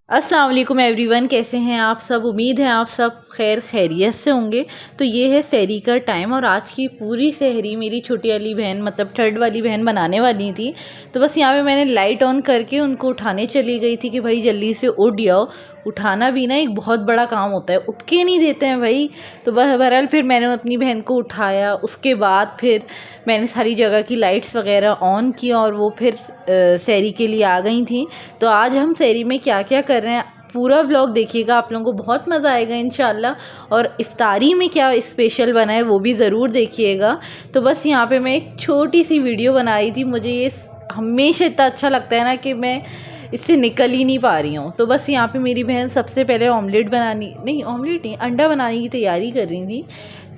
अस्सलाम वालेकुम एवरीवन, कैसे हैं आप सब। उम्मीद है आप सब खैरियत से होंगे। तो ये है सहरी का टाइम और आज की पूरी सहरी मेरी छोटी वाली बहन मतलब थर्ड वाली बहन बनाने वाली थी। तो बस यहाँ पे मैंने लाइट ऑन करके उनको उठाने चली गई थी कि भाई जल्दी से उठ जाओ। उठाना भी ना एक बहुत बड़ा काम होता है, उठ के नहीं देते हैं भाई। तो बहरहाल फिर मैंने अपनी बहन को उठाया, उसके बाद फिर मैंने सारी जगह की लाइट्स वगैरह ऑन की और वो फिर सहरी के लिए आ गई थी। तो आज हम सहरी में क्या क्या कर रहे हैं पूरा व्लॉग देखिएगा, आप लोगों को बहुत मज़ा आएगा इंशाल्लाह। और इफ्तारी में क्या स्पेशल बना है वो भी ज़रूर देखिएगा। तो बस यहाँ पे मैं एक छोटी सी वीडियो बनाई थी, मुझे ये हमेशा इतना अच्छा लगता है ना कि मैं इससे निकल ही नहीं पा रही हूँ। तो बस यहाँ पे मेरी बहन सबसे पहले ऑमलेट अंडा बनाने की तैयारी कर रही थी।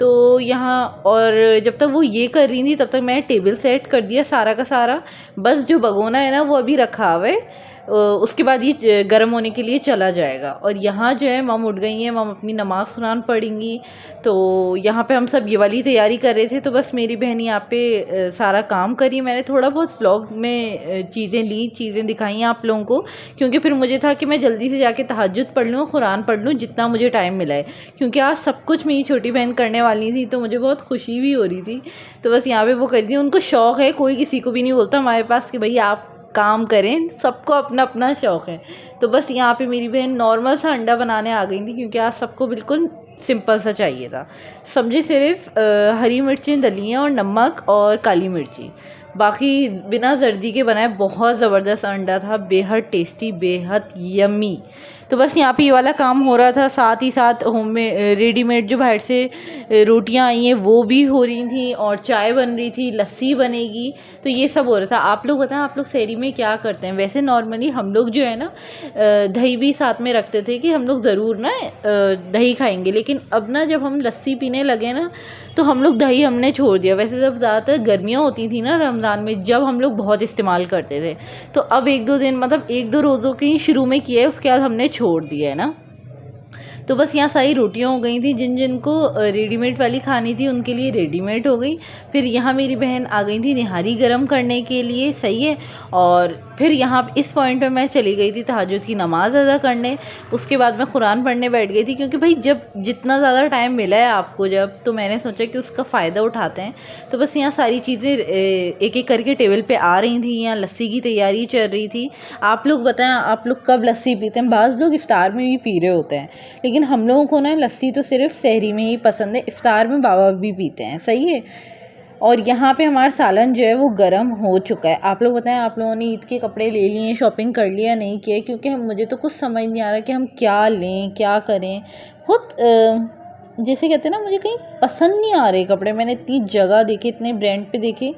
तो यहाँ और जब तक वो ये कर रही थी तब तक मैं टेबल सेट कर दिया सारा का सारा। बस जो भगोना है ना वो अभी रखा हुआ है, उसके बाद ये गर्म होने के लिए चला जाएगा। और यहाँ जो है मम उठ गई हैं, मम अपनी नमाज़ कुरान पढ़ेंगी। तो यहाँ पे हम सब ये वाली तैयारी कर रहे थे। तो बस मेरी बहन यहाँ पे सारा काम करी। मैंने थोड़ा बहुत व्लॉग में चीज़ें दिखाई आप लोगों को, क्योंकि फिर मुझे था कि मैं जल्दी से जाके तहज्जुद पढ़ लूँ, कुरान पढ़ लूँ जितना मुझे टाइम मिला है, क्योंकि आज सब कुछ मेरी छोटी बहन करने वाली थी। तो मुझे बहुत खुशी भी हो रही थी। तो बस यहाँ पे वो कर दी। उनको शौक़ है, कोई किसी को भी नहीं बोलता हमारे पास कि भाई आप काम करें, सबको अपना अपना शौक़ है। तो बस यहाँ पे मेरी बहन नॉर्मल सा अंडा बनाने आ गई थी, क्योंकि आज सबको बिल्कुल सिंपल सा चाहिए था। समझे, सिर्फ हरी मिर्चें डली हैं और नमक और काली मिर्ची, बाकी बिना जर्दी के बनाए। बहुत ज़बरदस्त अंडा था, बेहद टेस्टी, बेहद यम्मी। तो बस यहाँ पे ये वाला काम हो रहा था, साथ ही साथ होम में रेडीमेड जो बाहर से रोटियाँ आई हैं वो भी हो रही थी, और चाय बन रही थी, लस्सी बनेगी। तो ये सब हो रहा था। आप लोग बताएं, आप लोग सहरी में क्या करते हैं। वैसे नॉर्मली हम लोग जो है ना दही भी साथ में रखते थे कि हम लोग ज़रूर ना दही खाएंगे, लेकिन अब ना जब हम लस्सी पीने लगे ना तो हम लोग दही हमने छोड़ दिया। वैसे जब ज़्यादातर गर्मियाँ होती थी ना रमज़ान में, जब हम लोग बहुत इस्तेमाल करते थे। तो अब एक दो दिन मतलब एक दो रोज़ों के ही शुरू में किया है, उसके बाद हमने छोड़ दिया है ना। तो बस यहाँ सारी रोटियाँ हो गई थी, जिन जिन को रेडीमेड वाली खानी थी उनके लिए रेडीमेड हो गई। फिर यहाँ मेरी बहन आ गई थी निहारी गरम करने के लिए, सही है। और फिर यहाँ इस पॉइंट पे मैं चली गई थी तहज्जुद की नमाज़ अदा करने। उसके बाद मैं कुरान पढ़ने बैठ गई थी, क्योंकि भाई जब जितना ज़्यादा टाइम मिला है आपको जब, तो मैंने सोचा कि उसका फ़ायदा उठाते हैं। तो बस यहाँ सारी चीज़ें एक एक करके टेबल पे आ रही थी। यहाँ लस्सी की तैयारी चल रही थी। आप लोग बताएं, आप लोग कब लस्सी पीते हैं। बाज़ लोग इफ़्तार में भी पी रहे होते हैं, लेकिन हम लोगों को ना लस्सी तो सिर्फ सहरी में ही पसंद है। इफ़्तार में बाबा भी पीते हैं, सही है। और यहाँ पे हमारा सालन जो है वो गर्म हो चुका है। आप लोग बताएं, आप लोगों ने ईद के कपड़े ले लिए, शॉपिंग कर लिया, नहीं किया। क्योंकि मुझे तो कुछ समझ नहीं आ रहा कि हम क्या लें क्या करें। बहुत जैसे कहते हैं ना, मुझे कहीं पसंद नहीं आ रहे कपड़े। मैंने इतनी जगह देखी, इतने ब्रांड पे देखे,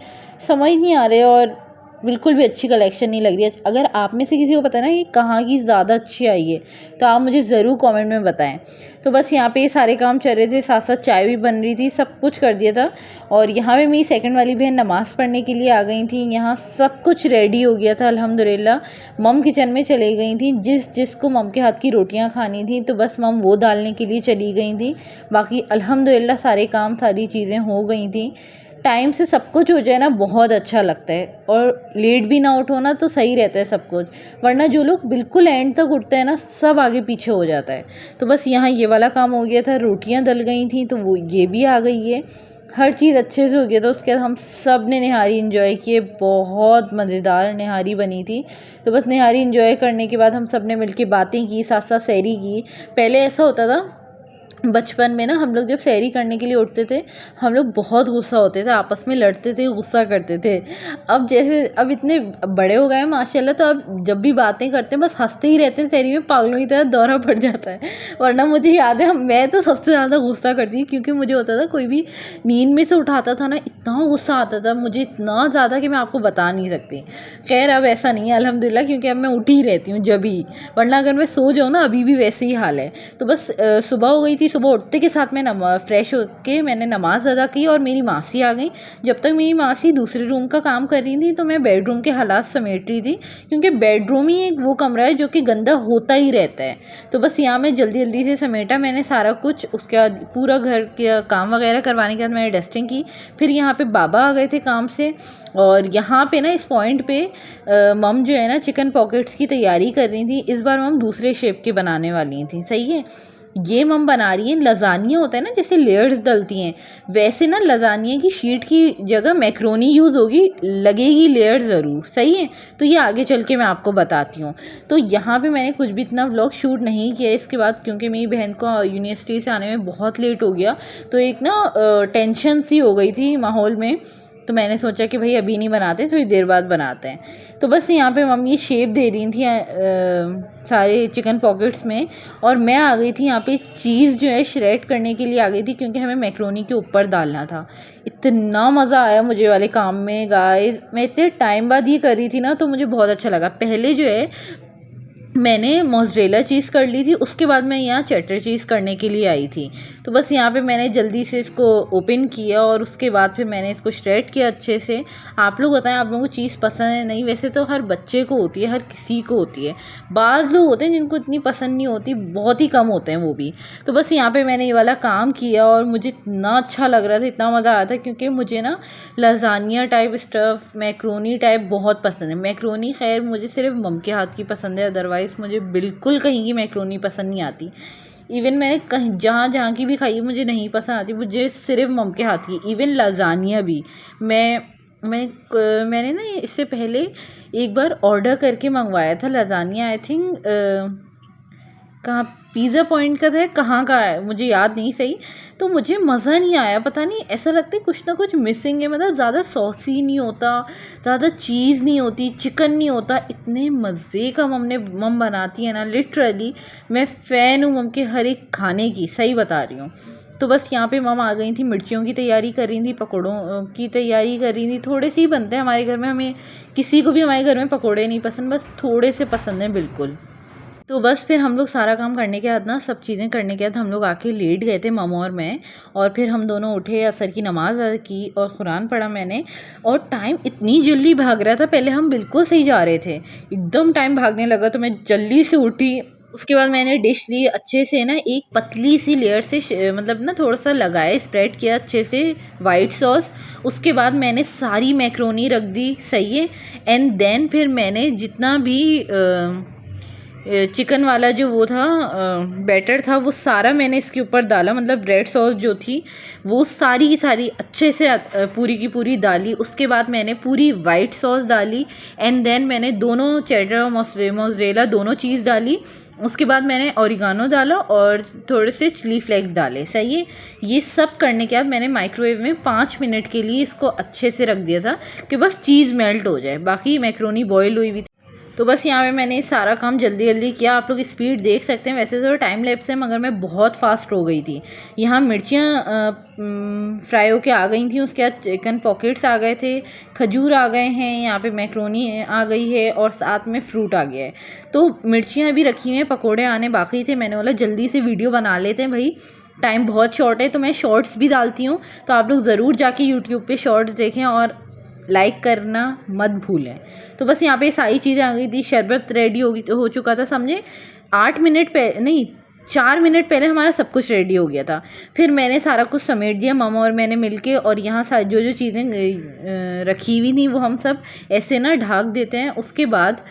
समझ नहीं आ रहे और बिल्कुल भी अच्छी कलेक्शन नहीं लग रही है। अगर आप में से किसी को पता है ना कि कहाँ की ज़्यादा अच्छी आई है तो आप मुझे ज़रूर कमेंट में बताएं। तो बस यहाँ पे ये सारे काम चल रहे थे, साथ साथ चाय भी बन रही थी, सब कुछ कर दिया था। और यहाँ पे मेरी सेकंड वाली बहन नमाज़ पढ़ने के लिए आ गई थी। यहाँ सब कुछ रेडी हो गया था अल्हम्दुलिल्लाह। मम किचन में चली गई थी, जिसको मम के हाथ की रोटियाँ खानी थी, तो बस मम वो डालने के लिए चली गई थी। बाकी अल्हम्दुलिल्लाह सारे काम, सारी चीज़ें हो गई थी। टाइम से सब कुछ हो जाए ना बहुत अच्छा लगता है, और लेट भी ना उठो ना तो सही रहता है सब कुछ। वरना जो लोग बिल्कुल एंड तक उठते हैं ना, सब आगे पीछे हो जाता है। तो बस यहाँ ये वाला काम हो गया था, रोटियाँ डल गई थी तो वो ये भी आ गई है, हर चीज़ अच्छे से हो गया था। उसके बाद हम सब ने निहारी इन्जॉय किए, बहुत मज़ेदार निहारी बनी थी। तो बस निहारी इन्जॉय करने के बाद हम सब ने मिल के बातें की, साथ साथ सहरी की। पहले ऐसा होता था बचपन में ना, हम लोग जब सहरी करने के लिए उठते थे, हम लोग बहुत गुस्सा होते थे, आपस में लड़ते थे, गुस्सा करते थे। अब इतने बड़े हो गए हैं माशाल्लाह, तो अब जब भी बातें करते हैं बस हंसते ही रहते हैं। सहरी में पागलों की तरह दौरा पड़ जाता है। वरना मुझे याद है मैं तो सबसे ज़्यादा गुस्सा करती थी, क्योंकि मुझे होता था कोई भी नींद में से उठाता था ना, इतना गुस्सा आता था मुझे, इतना ज़्यादा कि मैं आपको बता नहीं सकती। खैर अब ऐसा नहीं है अल्हम्दुलिल्लाह, क्योंकि अब मैं उठी ही रहती हूँ जब भी, वरना अगर मैं सो जाऊँ ना अभी भी वैसे ही हाल है। तो बस सुबह हो गई थी ही सुबह उठते के साथ मैं फ्रेश होके मैंने नमाज़ अदा की और मेरी मासी आ गई। जब तक मेरी मासी दूसरे रूम का काम कर रही थी तो मैं बेडरूम के हालात समेट रही थी, क्योंकि बेडरूम ही एक वो कमरा है जो कि गंदा होता ही रहता है। तो बस यहाँ मैं जल्दी जल्दी से समेटा मैंने सारा कुछ। उसके बाद पूरा घर का काम वगैरह करवाने के बाद मैंने डस्टिंग की। फिर यहाँ पे बाबा आ गए थे काम से, और यहाँ पे ना इस पॉइंट पे मम जो है ना चिकन पॉकेट्स की तैयारी कर रही थी। इस बार मम दूसरे शेप के बनाने वाली थी, सही है। ये मम बना रही है लजानिया होता है ना, जैसे लेयर्स डलती हैं वैसे ना लजानिया की शीट की जगह मैक्रोनी यूज़ होगी, लगेगी लेयर ज़रूर, सही है। तो ये आगे चल के मैं आपको बताती हूँ। तो यहाँ पे मैंने कुछ भी इतना व्लॉग शूट नहीं किया इसके बाद, क्योंकि मेरी बहन को यूनिवर्सिटी से आने में बहुत लेट हो गया। तो एक ना टेंशन सी हो गई थी माहौल में, तो मैंने सोचा कि भाई अभी नहीं बनाते, थोड़ी देर बाद बनाते हैं। तो बस यहाँ पे मम्मी शेप दे रही थी सारे चिकन पॉकेट्स में, और मैं आ गई थी यहाँ पे चीज़ जो है श्रेड करने के लिए आ गई थी, क्योंकि हमें मैक्रोनी के ऊपर डालना था। इतना मज़ा आया मुझे वाले काम में गाइस, मैं इतने टाइम बाद ये कर रही थी ना, तो मुझे बहुत अच्छा लगा। पहले जो है मैंने मोज़रेला चीज़ कर ली थी, उसके बाद मैं यहाँ चेडर चीज़ करने के लिए आई थी। तो बस यहाँ पे मैंने जल्दी से इसको ओपन किया और उसके बाद फिर मैंने इसको श्रेड किया अच्छे से। आप लोग बताएं आप लोगों को चीज़ पसंद है नहीं? वैसे तो हर बच्चे को होती है, हर किसी को होती है। बाज़ लोग होते हैं जिनको इतनी पसंद नहीं होती, बहुत ही कम होते हैं वो भी। तो बस यहाँ पर मैंने ये वाला काम किया और मुझे इतना अच्छा लग रहा था, इतना मज़ा आया था, क्योंकि मुझे ना lasagne type stuff, macaroni type बहुत पसंद है। मैक्रोनी खैर मुझे सिर्फ मम के हाथ की पसंद है, अदरवाइज़ मुझे बिल्कुल कहीं की मैक्रोनी पसंद नहीं आती। इवन मैंने कहीं जहाँ की भी खाई मुझे नहीं पसंद आती, मुझे सिर्फ मम के हाथ की। इवन लजानिया भी मैंने ना इससे पहले एक बार ऑर्डर करके मंगवाया था लजानिया, आई थिंक कहाँ पिज़्ज़ा पॉइंट का था, कहाँ का है मुझे याद नहीं सही। तो मुझे मज़ा नहीं आया, पता नहीं ऐसा लगता है कुछ ना कुछ मिसिंग है। मतलब ज़्यादा सॉसी नहीं होता, ज़्यादा चीज़ नहीं होती, चिकन नहीं होता। इतने मज़े का मम बनाती है ना, लिटरली मैं फ़ैन हूँ मम के हर एक खाने की, सही बता रही हूँ। तो बस यहाँ पे मम आ गई थी, मिर्चियों की तैयारी कर रही थी, पकौड़ों की तैयारी कर रही थी। थोड़े से ही बनते हैं हमारे घर में, हमें किसी को भी हमारे घर में पकौड़े नहीं पसंद, बस थोड़े से पसंद हैं बिल्कुल। तो बस फिर हम लोग सारा काम करने के बाद ना, सब चीज़ें करने के बाद हम लोग आके लेट गए थे मम और मैं, और फिर हम दोनों उठे, असर की नमाज़ अदा की और कुरान पढ़ा मैंने। और टाइम इतनी जल्दी भाग रहा था, पहले हम बिल्कुल सही जा रहे थे, एकदम टाइम भागने लगा तो मैं जल्दी से उठी। उसके बाद मैंने डिश ली अच्छे से ना, एक पतली सी लेयर से मतलब ना थोड़ा सा लगाए, स्प्रेड किया अच्छे से वाइट सॉस। उसके बाद मैंने सारी मैक्रोनी रख दी, सही है। एंड देन फिर मैंने जितना भी चिकन वाला जो वो था बैटर था, वो सारा मैंने इसके ऊपर डाला। मतलब रेड सॉस जो थी वो सारी की सारी अच्छे से पूरी की पूरी डाली। उसके बाद मैंने पूरी वाइट सॉस डाली, एंड देन मैंने दोनों चेडर और मोज़रेला दोनों चीज़ डाली। उसके बाद मैंने ओरिगानो डाला और थोड़े से चिली फ्लेक्स डाले, सही है। ये सब करने के बाद मैंने माइक्रोवेव में 5 मिनट के लिए इसको अच्छे से रख दिया था कि बस चीज़ मेल्ट हो जाए, बाकी मैक्रोनी बॉयल हुई हुई थी। तो बस यहाँ पे मैंने सारा काम जल्दी जल्दी किया। आप लोग स्पीड देख सकते हैं, वैसे तो टाइम लैप्स है मगर मैं बहुत फास्ट हो गई थी। यहाँ मिर्चियाँ फ्राई होके आ गई थी, उसके बाद चिकन पॉकेट्स आ गए थे, खजूर आ गए हैं, यहाँ पे मैक्रोनी आ गई है और साथ में फ्रूट आ गया है। तो मिर्चियाँ भी रखी हुई हैं, पकोड़े आने बाकी थे। मैंने बोला जल्दी से वीडियो बना लेते हैं भाई, टाइम बहुत शॉर्ट है। तो मैं शॉर्ट्स भी डालती हूँ, तो आप लोग ज़रूर जाके यूट्यूब पे शॉर्ट्स देखें और लाइक करना मत भूलें। तो बस यहाँ पे सारी चीज़ें आ गई थी, शरबत रेडी हो चुका था, समझे 8 मिनट नहीं 4 मिनट पहले हमारा सब कुछ रेडी हो गया था। फिर मैंने सारा कुछ समेट दिया मामा और मैंने मिलके, और यहाँ जो जो चीज़ें रखी हुई थी वो हम सब ऐसे ना ढक देते हैं। उसके बाद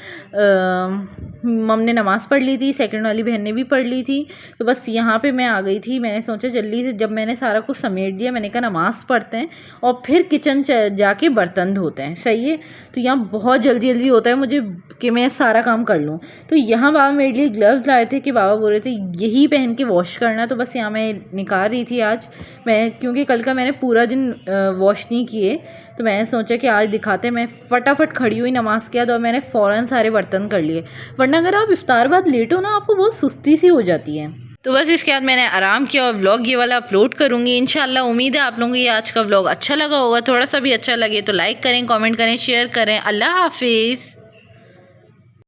मम ने नमाज़ पढ़ ली थी, सेकंड वाली बहन ने भी पढ़ ली थी। तो बस यहाँ पे मैं आ गई थी। मैंने सोचा जल्दी से, जब मैंने सारा कुछ समेट दिया, मैंने कहा नमाज़ पढ़ते हैं और फिर किचन जाके बर्तन धोते हैं, सही है। तो यहाँ बहुत जल्दी जल्दी होता है मुझे कि मैं सारा काम कर लूँ। तो यहाँ बाबा मेरे लिए ग्लव्स लाए थे कि बाबा बोल रहे थे यही पहन के वॉश करना। तो बस यहाँ मैं निकाल रही थी आज मैं, क्योंकि कल का मैंने पूरा दिन वॉश नहीं किए, तो मैंने सोचा कि आज दिखाते। मैं फटाफट खड़ी हुई नमाज़ के बाद और मैंने फ़ौरन सारे बर्तन कर लिए, वरना अगर आप इफ्तार बाद लेट हो ना, आपको बहुत सुस्ती सी हो जाती है। तो बस इसके बाद मैंने आराम किया और व्लॉग ये वाला अपलोड करूँगी इंशाल्लाह। उम्मीद है आप लोगों को ये आज का व्लॉग अच्छा लगा होगा। थोड़ा सा भी अच्छा लगे तो लाइक करें, कमेंट करें, शेयर करें। अल्लाह हाफिज़।